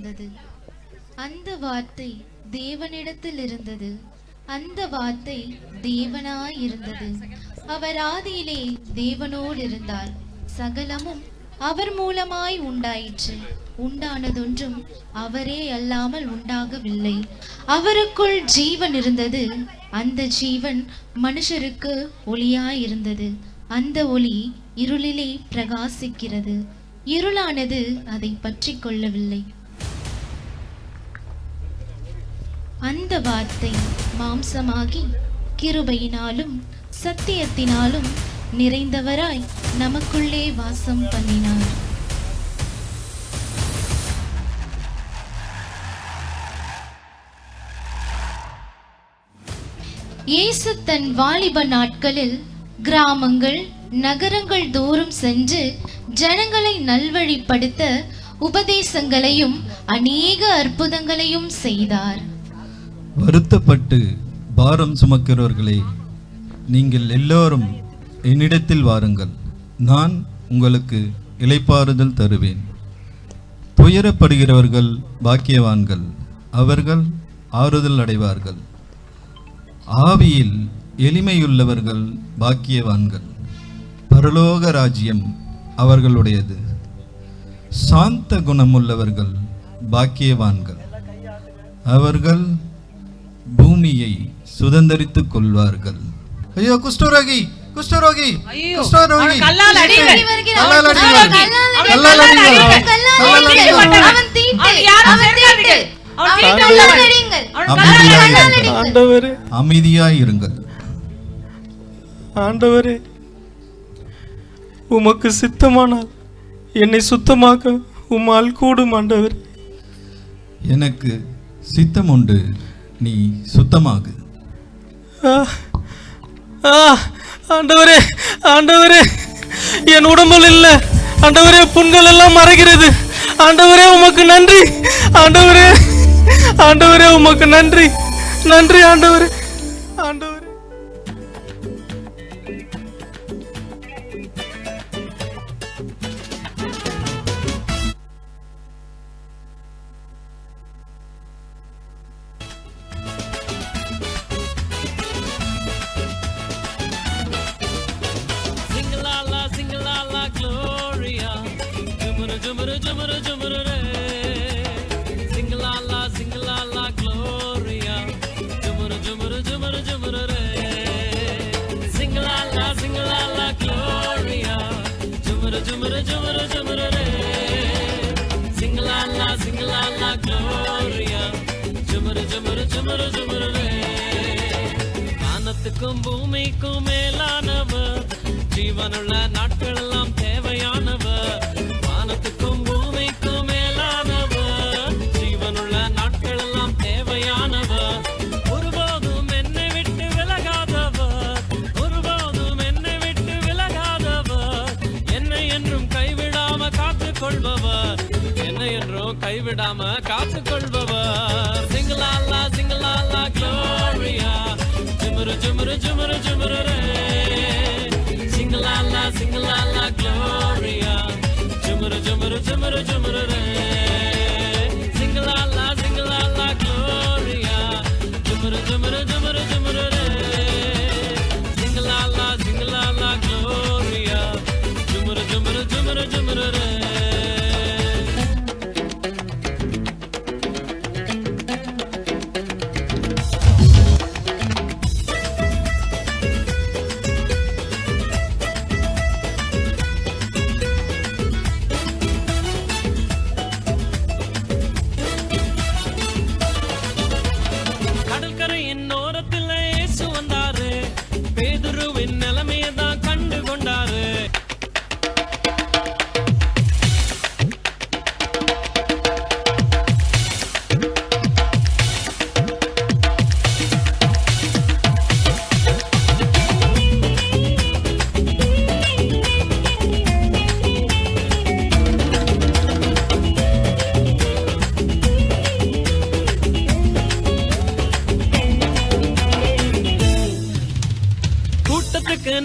இருந்தது. அந்த வார்த்தை தேவனிடத்தில் இருந்தது. அந்த வார்த்தை தேவனாய் இருந்தது. அவர் ஆதியிலே தேவனோடு இருந்தார். சகலமும் அவர் மூலமாய் உண்டாயிற்று. உண்டானதொன்றும் அவரே அல்லாமல் உண்டாகவில்லை. அவருக்குள் ஜீவன் இருந்தது. அந்த ஜீவன் மனுஷருக்கு ஒளியாய் இருந்தது. அந்த ஒளி இருளிலே பிரகாசிக்கிறது. இருளானது அதை பற்றி கொள்ளவில்லை. அந்த வார்த்தை மாம்சமாகி கிருபையினாலும் சத்தியத்தினாலும் நிறைந்தவராய் நமக்குள்ளே வாசம் பண்ணினார். இயேசு தன் வாலிப நாட்களில் கிராமங்கள் நகரங்கள் தோறும் சென்று ஜனங்களை நல்வழிப்படுத்த உபதேசங்களையும் அநேக அற்புதங்களையும் செய்தார். வருத்தப்பட்டு பாரம் சுமக்கிறவர்களே, நீங்கள் எல்லோரும் என்னிடத்தில் வாருங்கள், நான் உங்களுக்கு இளைப்பாறுதல் தருவேன். துயரப்படுகிறவர்கள் பாக்கியவான்கள், அவர்கள் ஆறுதல் அடைவார்கள். ஆவியில் எளிமையுள்ளவர்கள் பாக்கியவான்கள், பரலோக ராஜ்யம் அவர்களுடையது. சாந்த குணமுள்ளவர்கள் பாக்கியவான்கள், அவர்கள் பூமியை சுதந்தரித்துக் கொள்வார்கள். ஐயோ, குஷ்டரோகி குஷ்டரோகி குஷ்டரோகி, அமைதியாயிருங்கள். ஆண்டவரே, உமக்கு சித்தமானால் என்னை சுத்தமாக்க உம்மால் கூடும். ஆண்டவர், எனக்கு சித்தம் உண்டு, நீ சுத்தமாகு. ஆண்டவரே, ஆண்டவரே, என் உடம்பில் இல்லை ஆண்டவரே, புண்கள் எல்லாம் மறைகிறது. ஆண்டவரே, உமக்கு நன்றி. ஆண்டவரே, ஆண்டவரே, உமக்கு நன்றி. நன்றி ஆண்டவரே. ஆண்டவரே, வானத்துக்கும் பூமிக்கும் மேலானவர், ஜீவனுள்ள நாட்கள் எல்லாம் தேவையானவர். வானத்துக்கும் பூமிக்கும் மேலானவர், ஜீவனுள்ள நாட்கள் எல்லாம் தேவையானவர். ஒருபோதும் என்னை விட்டு விலகாதவர், ஒருபோதும் என்னை விட்டு விலகாதவர். என்னை என்றும் கைவிடாம காத்துக் கொள்பவர், என்னை என்றும் கைவிடாம காத்துக் கொள்பவர். சிங்கலாலா சிங்கலாலா க்ளோரியா, ஜுமுரு ஜுமுரு ஜுமுரு ஜுமுரு ரே. சிங்கலாலா சிங்கலாலா க்ளோரியா, ஜுமுரு ஜுமுரு ஜுமுரு ஜுமுரு ரே. சிங்கலாலா சிங்கலாலா க்ளோரியா, ஜுமுரு ஜுமுரு ஜுமுரு ஜுமுரு ரே. சிங்கலாலா சிங்கலாலா க்ளோரியா, ஜுமுரு ஜுமுரு ஜுமுரு ஜுமுரு ரே.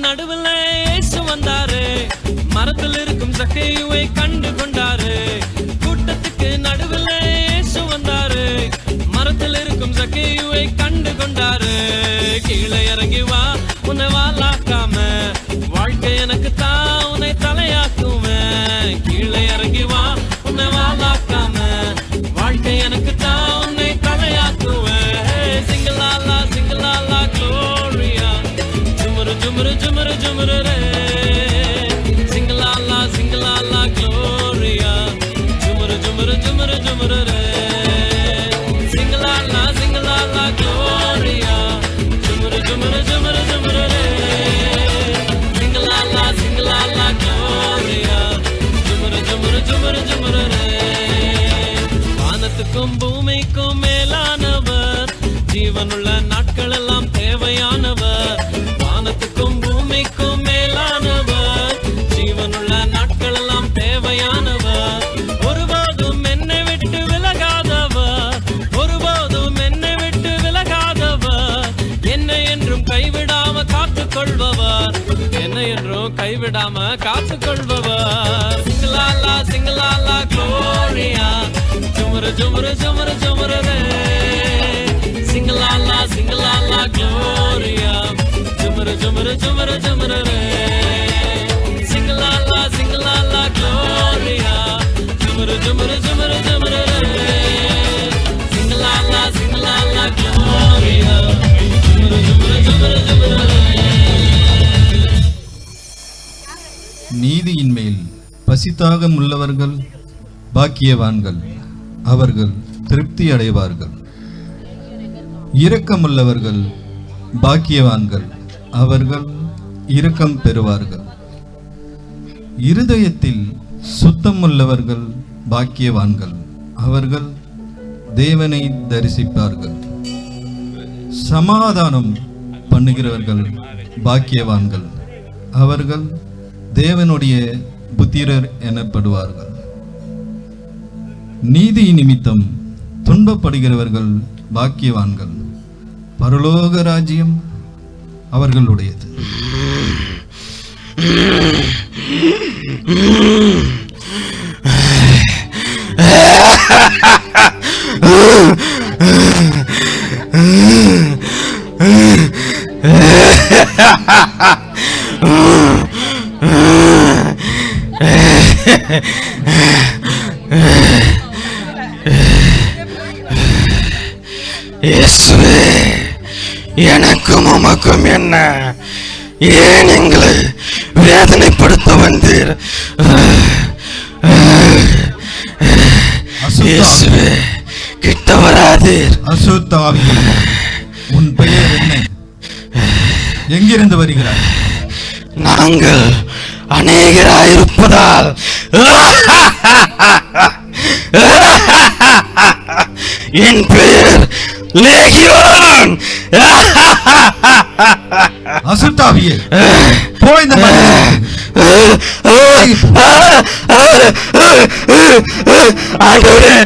நடுவில் இயேசு வந்தாரு, மரத்தில் இருக்கும் சக்கையுவை கண்டு கொண்டாரு. கூட்டத்துக்கு நடுவில் இயேசு வந்தாரு, மரத்தில் இருக்கும் சக்கேயுவை கண்டு கொண்டாரு. கீழே இறங்கி வா, உன்னை வாலாக்காம, வாழ்க்கை எனக்கு தான் உன்னை தலையாக்குவேன். கீழே இறங்கி வா, உன்னை வாலாக்காம, வாழ்க்கை எனக்கு தான் உன்னை தலையாக்குவேன். சிங்கலாலா சிங்கலாலா க்ளோரியா, ஜுமுரு ஜுமுரு ஜுமுரு ஜுமுரு ரே. சிங்கலாலா சிங்கலாலா க்ளோரியா, ஜுமுரு ஜுமுரு ஜுமுரு ஜுமுரு ரே. சிங்கலாலா சிங்கலாலா க்ளோரியா, ஜுமுரு ஜுமுரு ஜுமுரு ஜுமுரு ரே. சிங்கலாலா சிங்கலாலா க்ளோரியா, ஜுமுரு ஜுமுரு ஜுமுரு ஜுமுரு ரே. வானத்துக்கும் பூமிக்கும் மேலானவர், ஜீவனுள்ள நாட்கள் எல்லாம் தேவையானவர். வானத்துக்கும் பூமிக்கும் மேலானவர், ஜீவனுள்ள நாட்கள் எல்லாம் தேவையானவர். ஒருபோதும் என்னை விட்டு விலகாதவர், ஒருபோதும் என்னை விட்டு விலகாதவர். என்னை என்றும் கைவிடாம காத்துக்கொள்பவர், என்னை என்றும் கைவிடாம காத்துக்கொள்பவர். சிங்கலாலா சிங்கலாலா க்ளோரியா, ஜுமுரு ஜுமுரு ஜுமுரு ஜுமுரு ரே. சிங்கலாலா சிங்கலாலா க்ளோரியா, ஜுமுரு ஜுமுரு ஜுமுரு ஜுமுரு ரே. சிங்கலாலா சிங்கலாலா க்ளோரியா, ஜுமுரு ஜுமுரு ஜுமுரு ஜுமுரு ரே. சிங்கலாலா சிங்கலாலா க்ளோரியா, ஜுமுரு ஜுமுரு ஜுமுரு ஜுமுரு ரே. நீதியின் மேல் பசித்தாகம் உள்ளவர்கள் பாக்கியவான்கள், அவர்கள் திருப்தி அடைவார்கள். இரக்கமுள்ளவர்கள் பாக்கியவான்கள், அவர்கள் இரக்கம் பெறுவார்கள். இருதயத்தில் சுத்தமுள்ளவர்கள் பாக்கியவான்கள், அவர்கள் தேவனை தரிசிப்பார்கள். சமாதானம் பண்ணுகிறவர்கள் பாக்கியவான்கள், அவர்கள் தேவனுடைய புத்திரர் எனப்படுவார்கள். நீதி நிமித்தம் துன்பப்படுகிறவர்கள் பாக்கியவான்கள், பரலோக ராஜ்யம் அவர்களுடையது. இயேசுவே, எனக்கும் உமக்கும் என்ன? ஏன் எங்களை வேதனைப்படுத்த வந்தீர்? இயேசுவே, கிட்ட வராதீர். அசுத்தாவி, உன் பெயர் என்ன? எங்கிருந்து வருகிறாய்? நாங்கள் அநேகராயிருப்பதால் என் பெயர் லேகியோன். அசுத்தாவியே, போய் இந்த ஆண்டவரே,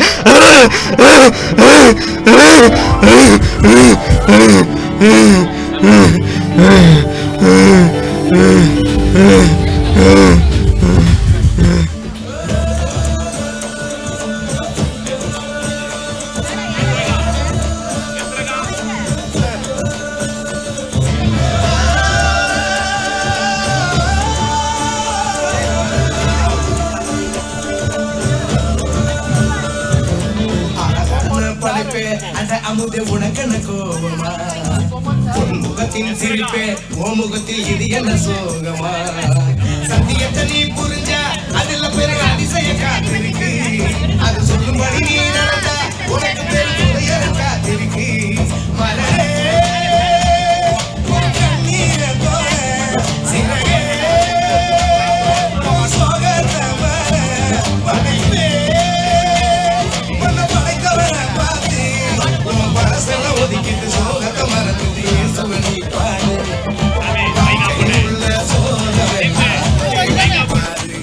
அந்த அமுதே உனக்கென்ன கோபமா? உன் முகத்தின் சிரிப்பே ஓ முகத்தில் இது என்ன சோகமா? சத்தியத்தை நீ புரிஞ்சா அதுல பிறகு அதிசய காத்திருக்கு. அது சொல்லும்படி நீ நடந்தா உனக்கு பெரும் காத்திருக்கு. மலரே கண்ணீரை போல சிறையே சோகத்தை படைப்பே படைத்தவரை பார்த்து உன் பரசல ஒதுக்கிட்டு சோகத்தை மறந்துட்டு இயேசுவை பாடு. உள்ள சோகத்தை பாரு.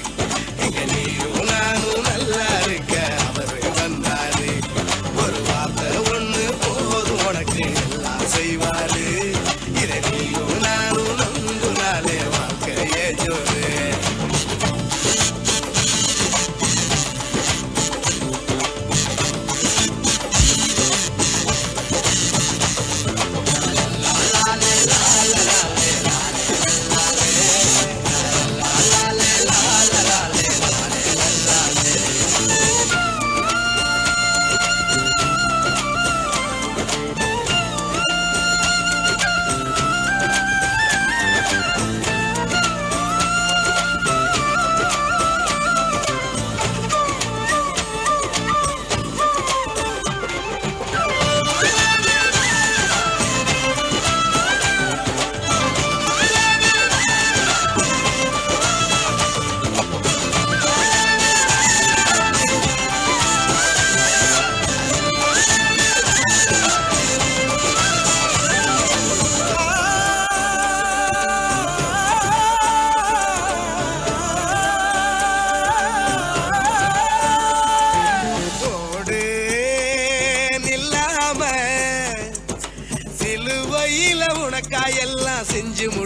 இங்க நீரும் நானும் நல்லா இருக்க அவரு வந்தாரு. ஒரு வார்த்தை ஒண்ணு போதும்.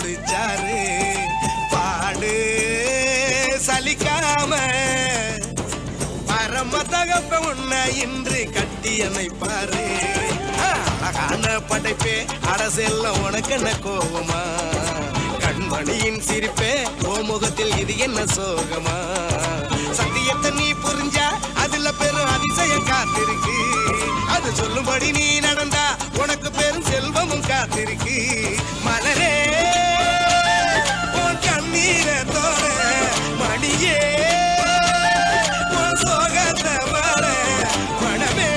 முடிச்சாரு. பாடு சலிக்காம பரம தகப்ப உன்னை இன்று கட்டி அமைப்பாரு. அழகான படைப்பே அரசெல்லாம் உனக்கு என்ன கோபமா? கண்மணியின் சிரிப்பே ஓ முகத்தில் இது என்ன சோகமா? சத்தியத்தை நீ புரிஞ்சா அதுல பெரும் அதிசயம் காத்திருக்கு. அது சொல்லும்படி நீ நடந்தா உனக்கு பெரும் செல்வமும் காத்திருக்கு. மலரே உன் கண்ணீரை தோற, மணியே உன் சோகத்தை வர, மனமே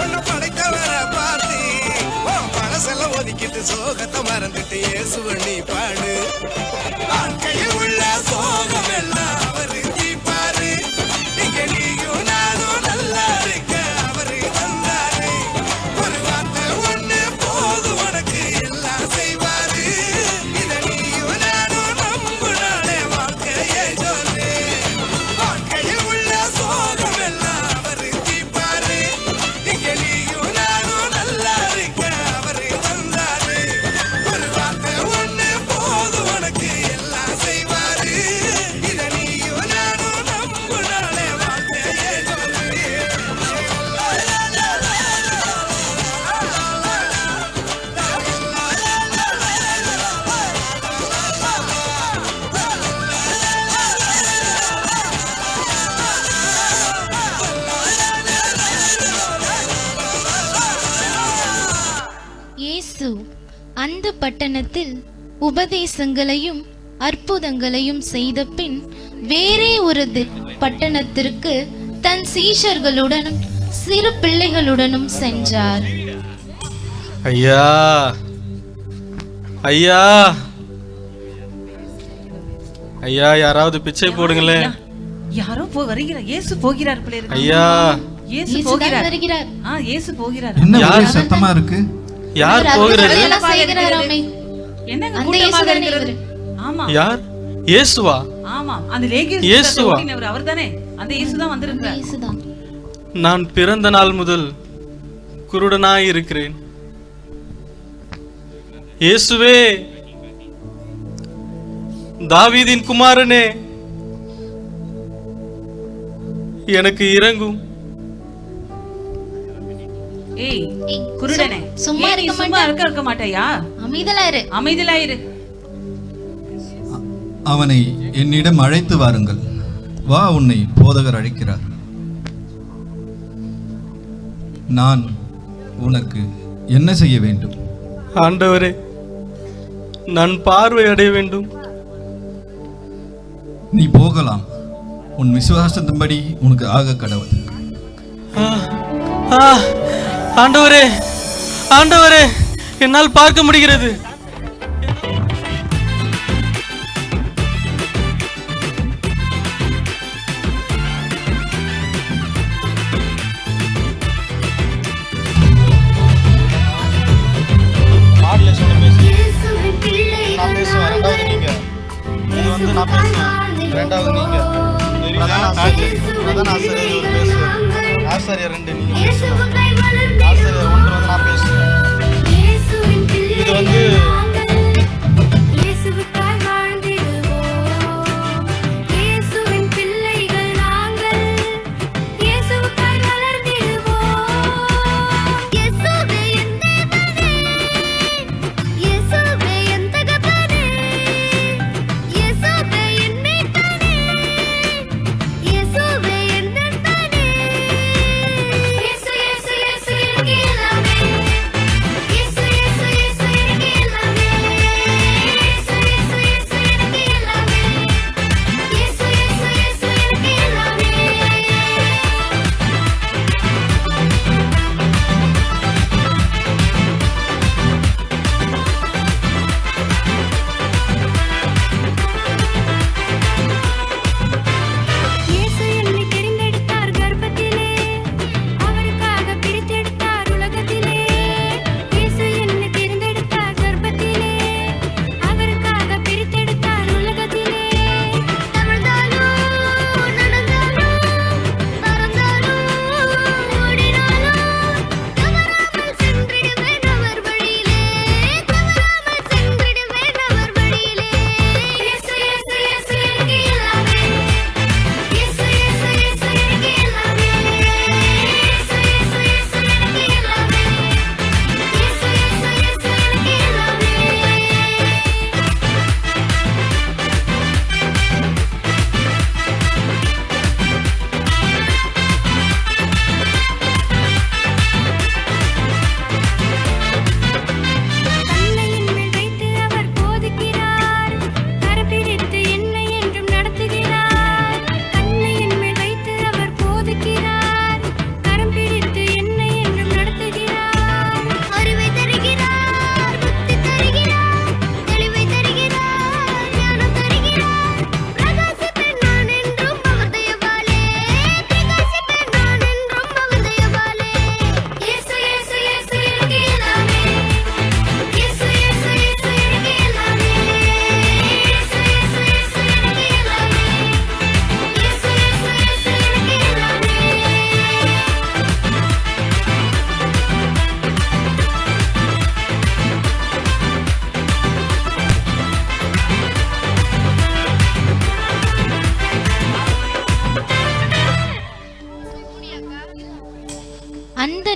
உன்னை படைத்தவரை பார்த்து உன் பழசெல்லாம் ஒதுக்கிட்டு சோகத்தை மறந்துட்டு இயேசுவை நீ பாடு. வாழ்க்கையில் உள்ள சோகம் எல்லாம் அவரு தீப்பாரு. இங்க நீயும் நானும் நல்லா இருக்க அவரு வந்தாரு. ஒரு வார்த்தை ஒண்ணு போது உனக்கு எல்லாம் செய்வாரு. இத நீயும் நானும் நம்புனாலே வாழ்க்கையை சொல்லு. வாழ்க்கையில் உள்ள சோகம் எல்லாம் அவரு தீப்பாரு. இங்க நீயும் நானும் நல்லா இருக்க அவரு வந்தாரு. ஒரு வார்த்தை ஒண்ணு போது உனக்கு எல்லாம் செய்வாரு. இத நீயும் நானும் நம்புனாலே வாழ்க்கையை சொல்லு. இயேசு அந்த பட்டணத்தில் உபதேசங்களையும் அற்புதங்களையும் செய்த பின் வேறே ஒரு பட்டணத்திற்கு தன் சீஷர்களுடனும் சிறு பிள்ளைகளுடனும் சென்றார். ஐயா ஐயா ஐயா, யாராவது பிச்சை போடுங்களேன். யாரோ வருகிறார். இயேசு போகிறார் போல இருக்கு. ஐயா, இயேசு இயேசுதான் போகிறார். வருகிறார். இயேசு போகிறார். என்ன யார்? ஒரே சத்தமா இருக்கு? யார் அவர் போகிறது? அற்புதங்களெல்லாம் செய்கிறாராமே. என்னங்க அந்த கூட்டமாக இயேசுதானே இருக்கிறது? இவரு. ஆமா யார்? இயேசுவா? ஆமா, அந்த லேகியோன் இயேசுவா? கூட்டினவர் அவர்தானே? அந்த இயேசுதான் வந்திருக்கிறார். இயேசுதான். நான் பிறந்த நாள் முதல் குருடனாய் இருக்கிறேன். இயேசுவே, தாவீதின் குமாரனே, எனக்கு இறங்கும். ஏய் ஏய், குருடனே, சும்மா ஏன் நீ இருக்க சும்மா மாட்டே. இருக்க மாட்டாயா? அமைதலா இரு. அமைதியாயிரு. அவனை என்னிடம் அழைத்து வாருங்கள். வா, உன்னை போதகர் அழைக்கிறார். நான் உனக்கு என்ன செய்ய வேண்டும்? ஆண்டவரே, நான் பார்வை அடைய வேண்டும். நீ போகலாம். உன் விசுவாசத்தின்படி உனக்கு ஆக கடவுள். ஆ, ஆ, ஆண்டவரே, ஆண்டவரே, என்னால் பார்க்க முடிகிறது. ஆசிரியர் 2 நீங்க பேசணும். ஆசிரியர் 1 நான் பேசுறேன். இது வந்து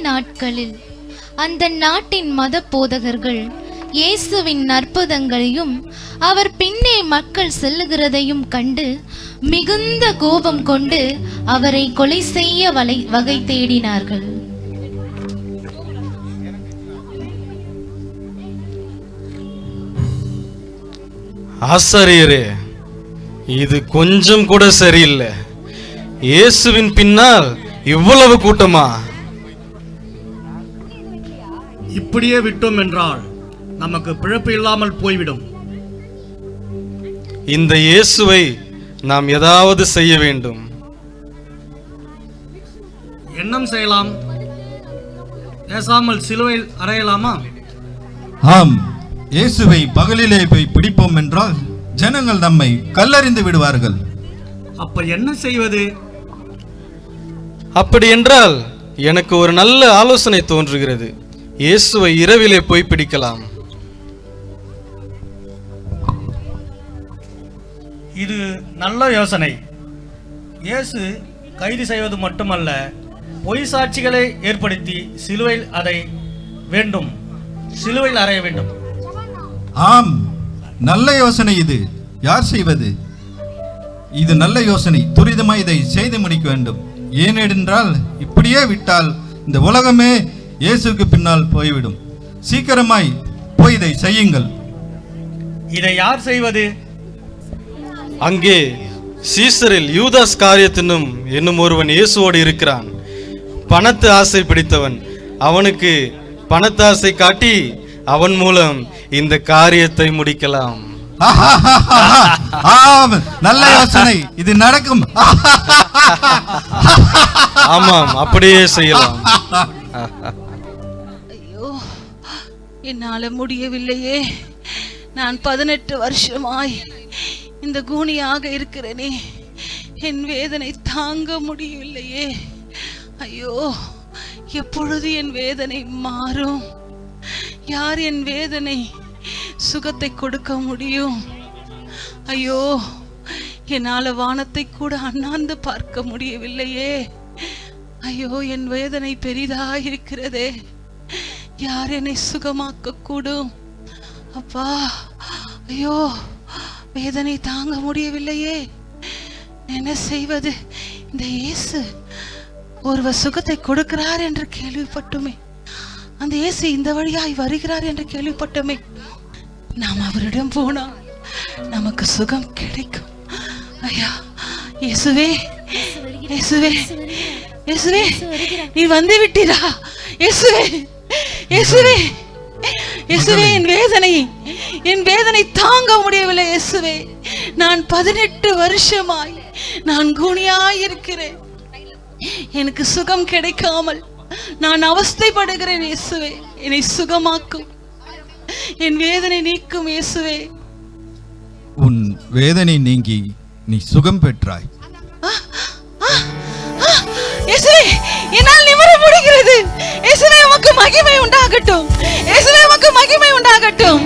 நாட்களில் அந்த நாட்டின் மத போதகர்கள் இயேசுவின் அற்புதங்களையும் அவர் பின்னே மக்கள் செல்லுகிறதையும் கண்டு மிகுந்த கோபம் கொண்டு அவரை கொலை செய்ய வகை தேடினார்கள். ஆசாரியரே, இது கொஞ்சம் கூட சரியில்லை. இயேசுவின் பின்னால் இவ்வளவு கூட்டமா? இப்படியே விட்டோம் என்றால் நமக்கு பிழப்பு இல்லாமல் போய்விடும். இந்த இயேசுவை நாம் ஏதாவது செய்ய வேண்டும். எண்ணம் செய்யலாம். பேசாமல் சிலுவையில் அறையலாமா? ஆம், இயேசுவை பகலிலே போய் பிடிப்போம் என்றால் ஜனங்கள் நம்மை கல்லறிந்து விடுவார்கள். அப்ப என்ன செய்வது? அப்படி என்றால் எனக்கு ஒரு நல்ல ஆலோசனை தோன்றுகிறது. இயேசுவை இரவிலே போய் பிடிக்கலாம். இது நல்ல யோசனை. இயேசு கைது செய்வது மட்டுமல்ல, பொய் சாட்சிகளை ஏற்படுத்தி சிலுவையில் அறைய வேண்டும். ஆம், நல்ல யோசனை. இது யார் செய்வது? இது நல்ல யோசனை. துரிதமாய் இதை செய்து முடிக்க வேண்டும். ஏனென்றால் இப்படியே விட்டால் இந்த உலகமே இயேசுக்கு பின்னால் போய்விடும். சீக்கிரமாய் போய் இதை செய்யுங்கள். இதை யார் செய்வது? அங்கே சீசரில் யூதாஸ் காரியத்தினும் என்னும் ஒருவன் இயேசுவோடு இருக்கிறான். பணத்து ஆசை பிடித்தவன். அவனுக்கு பணத்தாசை காட்டி அவன் மூலம் இந்த காரியத்தை முடிக்கலாம். ஆம், நல்ல யோசனை. இது நடக்கும். ஆமாம், அப்படியே செய்யலாம். ஐயோ, என்னால முடியவில்லையே. நான் 18 வருஷமாய் இந்த கூனியாக இருக்கிறேனே. என் வேதனை தாங்க முடியவில்லையே. ஐயோ, எப்பொழுது என் வேதனை மாறும்? யார் என் வேதனை சுகத்தை கொடுக்க முடியும்? ஐயோ, என்னால வானத்தை கூட அண்ணாந்து பார்க்க முடியவில்லையே. ஐயோ, என் வேதனை பெரிதாயிருக்கிறதே. யார் என்னை சுகமாக்க கூடும்? அப்பா, ஐயோ, வேதனை தாங்க முடியவில்லையே. என்ன செய்வது? இந்த இயேசு ஒருவர் சுகத்தை கொடுக்கிறார் என்று கேள்விப்பட்டுமே. அந்த இயேசு இந்த வழியாய் வருகிறார் என்று கேள்விப்பட்டுமே. நாம் அவரிடம் போனா நமக்கு சுகம் கிடைக்கும். ஐயா, இயேசுவே, இயேசுவே, இயேசுவே, நீ வந்து விட்டீரா? இயேசுவே, இயேசுவே, இயேசுவே, என் வேதனை தாங்க முடியவில்லை. இயேசுவே, நான் 18 வருஷமாய் நான் கூனியாய் இருக்கிறேன். எனக்கு சுகம் கிடைக்காமல் நான் அவஸ்தைப்படுகிறேன். இயேசுவே, என்னை சுகமாக்கும். என் வேதனை நீக்கும். இயேசுவே, உன் வேதனை நீங்கி நீ சுகம் பெற்றாய். இயேசுவே, என்னால் நிமிர முடிகிறது. இயேசுவே, உமக்கு மகிமை உண்டாகட்டும். இயேசுவே, உமக்கு மகிமை உண்டாகட்டும்.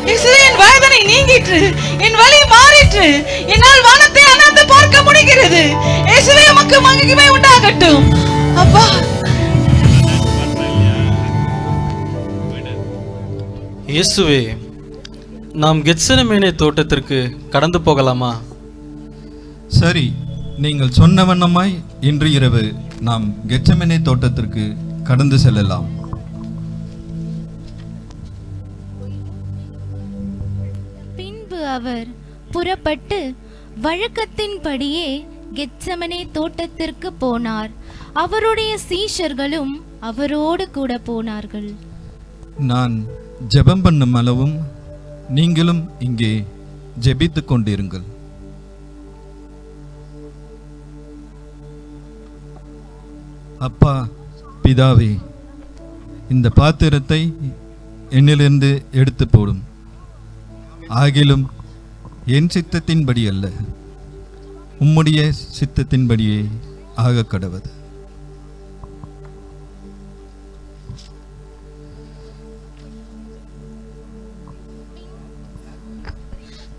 இயேசுவே, என் வேதனை நீங்கிற்று. என் வலி மாறிற்று. என்னால் வானத்தை அண்ணாந்து பார்க்க முடிகிறது. இயேசுவே, உமக்கு மகிமை உண்டாகட்டும். அப்பா, இயேசுவே, நாம் கெத்செமனே தோட்டத்திற்கு கடந்து போகலாமா? சரி, நீங்கள் சொன்ன வண்ணமாய் இன்று இரவு நாம் கெத்செமனே தோட்டத்திற்கு கடந்து செல்லலாம். பின்பு அவர் புறப்பட்டு வழக்கத்தின்படியே கெத்செமனே தோட்டத்திற்கு போனார். அவருடைய சீஷர்களும் அவரோடு கூட போனார்கள். நான் ஜெபம் பண்ணும் அளவும் நீங்களும் இங்கே ஜெபித்துக் கொண்டிருங்கள். அப்பா பிதாவே, இந்த பாத்திரத்தை என்னிலிருந்து எடுத்து போடும். ஆகிலும் என் சித்தத்தின்படி அல்ல, உம்முடைய சித்தத்தின்படியே ஆக கடவது.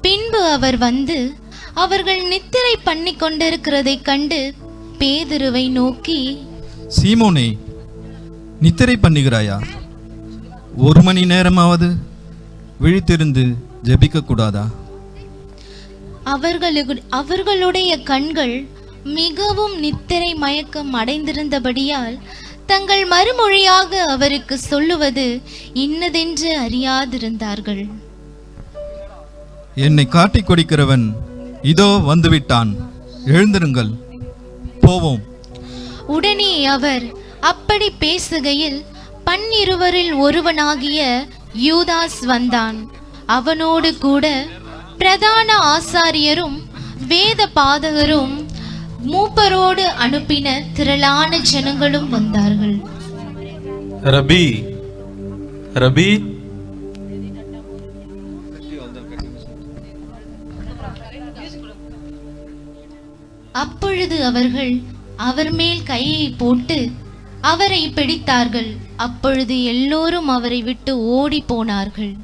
பின்பு அவர் வந்து அவர்கள் நித்திரை பண்ணி கொண்டிருக்கிறதை கண்டு பேதுருவை நோக்கி, சீமோனே, நித்திரை பண்ணுகிறாயா? 1 மணி நேரமாவது விழித்திருந்து ஜெபிக்க கூடாதா? அவர்களுடைய கண்கள் மிகவும் நித்திரை மயக்கம் அடைந்திருந்தபடியால் தங்கள் மறுமொழியாக அவருக்கு சொல்லுவது இன்னதென்று அறியாதிருந்தார்கள். என்னை காட்டிக் கொடுக்கிறவன் இதோ வந்துவிட்டான், எழுந்திருங்கள், போவோம். உடனே அவர் அப்படி பேசுகையில் 12 ஒருவனாகிய யூதாஸ் வந்தான். அவனோடு கூட பிரதான ஆசாரியரும் வேத பாதகரும் மூப்பரோடு அனுப்பின திரளான ஜனங்களும் வந்தார்கள். ரபி ரபி அப்பொழுது அவர்கள் அவர் மேல் கையை போட்டு அவரை பிடித்தார்கள். அப்பொழுது எல்லோரும் அவரை விட்டு ஓடி போனார்கள்.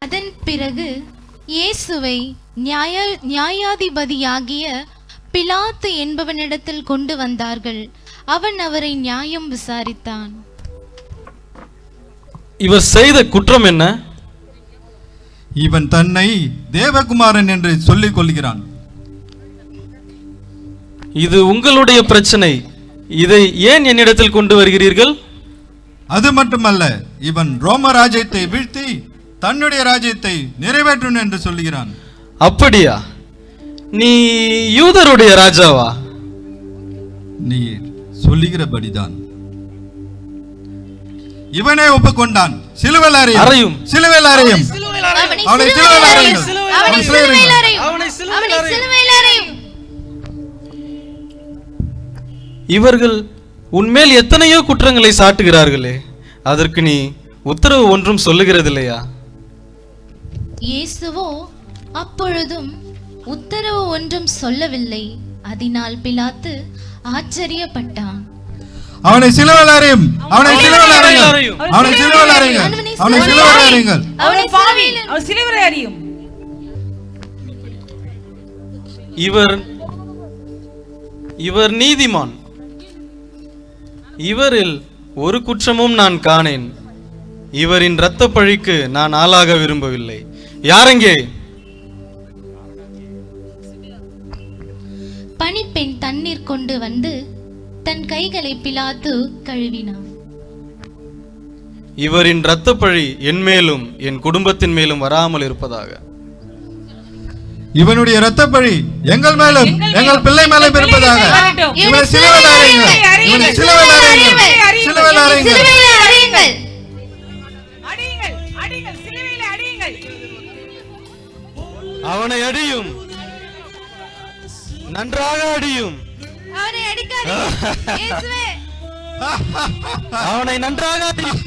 அதன் பிறகு இயேசுவை நியாயாதிபதியாகிய பிலாத்து என்பவனிடத்தில் கொண்டு வந்தார்கள். அவன் அவரை நியாயம் விசாரித்தான். இவர் செய்த குற்றம் என்ன? இவன் தன்னை தேவகுமாரன் என்று சொல்லிக் கொள்கிறான். இது உங்களுடைய பிரச்சனை. இதை ஏன் என்னிடத்தில் கொண்டு வருகிறீர்கள்? அது மட்டுமல்ல, இவன் ரோம ராஜ்யத்தை வீழ்த்தி தன்னுடைய ராஜ்யத்தை நிறைவேற்றும் என்று சொல்லுகிறான். அப்படியா? நீ யூதருடைய ராஜாவா? நீ சொல்லுகிறபடிதான். இவனே ஒப்புக்கொண்டான். சிலுவையில் அறையும். சிலுவையில் அறையும். அவனை சிலுவையில் அறையுங்கள். அவனை சிலுவையில் அறையும். இவர்கள் உன்மேல் எத்தனையோ குற்றங்களை சாட்டுகிறார்களே, அதற்கு நீ உத்தரவு ஒன்றும் சொல்லுகிறதில்லையா? இயேசுவோ அப்பொழுதும் உத்தரவு ஒன்றும் சொல்லவில்லை. அதனால் பிலாத்து ஆச்சரியப்பட்டான். அவனை சிலுவையில் அறையும். அவனை சிலுவையில் அறையுங்கள். அவனை சிலுவையில் அறையுங்கள். அவனை சிலுவையில் அறையுங்கள். அவர் சிலுவையில் அறையும். இவர் நீதிமான். இவரில் ஒரு குற்றமும் நான் காணேன். இவரின் இரத்த பழிக்கு நான் ஆளாக விரும்பவில்லை. யாரெங்கே? பணிப்பெண் தண்ணீர் கொண்டு வந்து தன் கைகளை பிலாத்து கழுவினான். இவரின் இரத்த பழி என் மேலும் என் குடும்பத்தின் மேலும் வராமல் இருப்பதாக. இவனுடைய இரத்த பழி எங்கள் மேலும் எங்கள் பிள்ளை மேலும் இருப்பதாக. இவனை சிலுவையில் அறையுங்கள். இவனை சிலுவையில் அறையுங்கள். சிலுவையில் அறையுங்கள். அவனை அடியும், நன்றாக அடியும். அவனை நன்றாக அடியும்.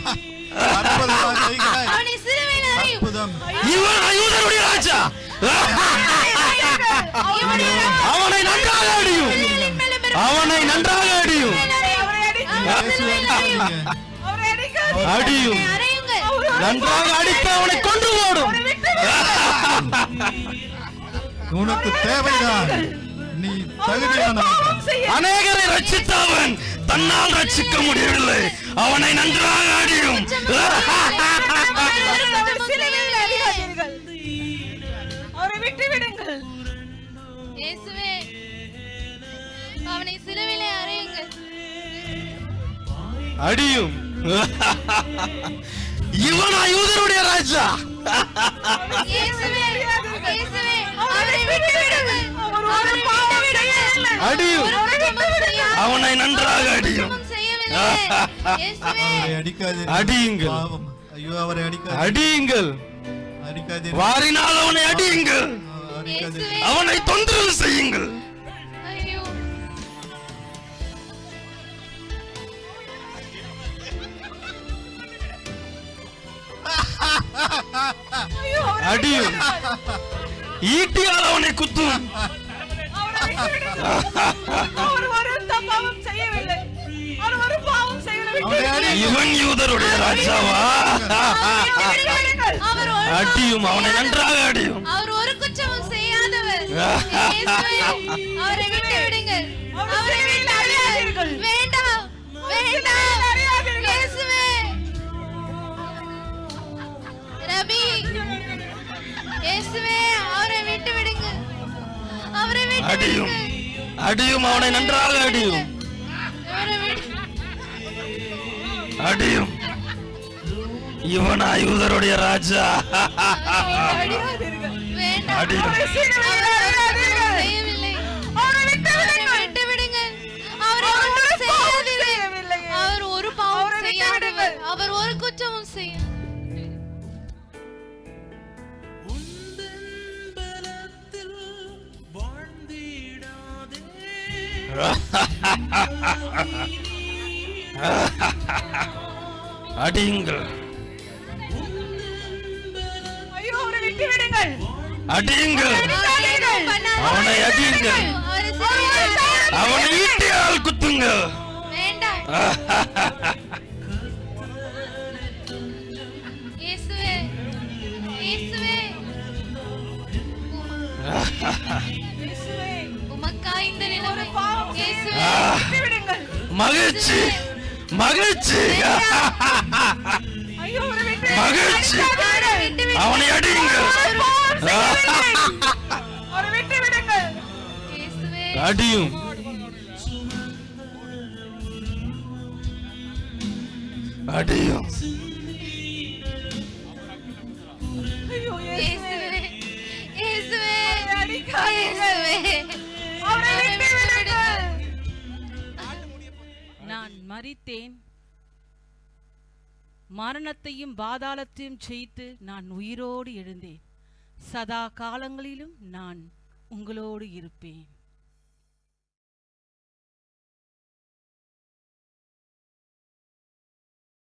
இவன் யூதருடைய ராஜா. அவனை நன்றாக அடியும். அவனை நன்றாக அடியும். அடியும். நன்றாக அடித்து அவனை கொண்டு ஓடும். உனக்கு தேவைதான். நீ தகுதியானவன். அநேகரை ரட்சித்தவன் தன்னால் ரட்சிக்க முடியவில்லை. அவனை நன்றாக அடியும். விட்டு விடுங்கள். இயேசுவே அவனை சிலுவையிலே அறையுங்கள். அடியும். இவனா யூதருடைய ராஜா? இயேசுவே இயேசுவே அவரை விட்டு விடுங்கள். அவர் ஒரு பாவம் செய்யவில்லை. அடியும். ஒரு குற்றமும் செய்யாதவர். அவனை நன்றாக அடியும். குற்றமும் செய்யவில்லை. இயேசுவே அவரை அடிக்காதீர்கள். அடியுங்கள். பாவம். ஐயோ, அவரை அடிக்காதீர்கள். அடியுங்கள். அடிக்காதீர்கள். வாரினால் அவனை அடியுங்கள். அடிக்காதீர்கள். இயேசுவே அவனை தொந்தரவு செய்யுங்கள். ஐயோ அடியும். ஈட்டியால் அவனை குத்தும். அவரை விட்டு விடுங்கள். அவர் ஒரு பாவம் செய்யவில்லை. அவர் ஒரு பாவம் செய்யவில்லை. அவனை அடி. இவன் யூதருடைய ராஜாவா? அவர் ஒரு அடியும். அவனை நன்றாக அடியும். அவர் ஒரு குற்றமும் செய்யாதவர். இயேசுவே அவரை விட்டு விடுங்கள். அவரை விட்டு விடுங்கள். வேண்டாம் வேண்டாம். இயேசுவே ரபி இயேசுவே அவரை விட்டு விடுங்கள். அவரை விட்டு அடியும். விடுங்கள். அடியும். அவனை நன்றாக அடியும். அவரை விட்டு அடியும். இவனா யூதருடைய ராஜா? வேண்டாம். அடியும். அவர் செய்யவில்லை. அவரை விட்டு விடுங்கள். அவரை ஒன்றும் செய்யவில்லை. அவர் ஒரு பாவம் செய்யாதவர். அவர் ஒரு குற்றமும் செய்ய அடியுங்கள். ஐயோ, அவரை விட்டு விடுங்கள். அடியுங்கள். அவனை அடியுங்கள். அவரை சிலுவையில் அவனை ஈட்டியால் குத்துங்கள். வேண்டாம். இயேசுவே இயேசுவே இயேசுவே, உமக்கா இந்த நிலைமை. இயேசுவே விட்டு விடுங்கள். மகிழ்ச்சி. மகிழ்ச்சி. ஐயோ, அவரை விட்டு மகிழ்ச்சி. அவரை விட்டு விடுங்கள். அவனை அடியுங்கள். அவரை விட்டு விடுங்கள். இயேசுவே அடியும். அடியும். ஐயோ, இயேசுவே இயேசுவே அடிக்காதீர்கள். இயேசுவே அவரை விட்டு விடுங்கள். நான் மரித்தேன், மரணத்தையும் பாதாளத்தையும் ஜெயித்து நான் உயிரோடு எழுந்தேன். சதா காலங்களிலும் நான் உங்களோடு இருப்பேன்.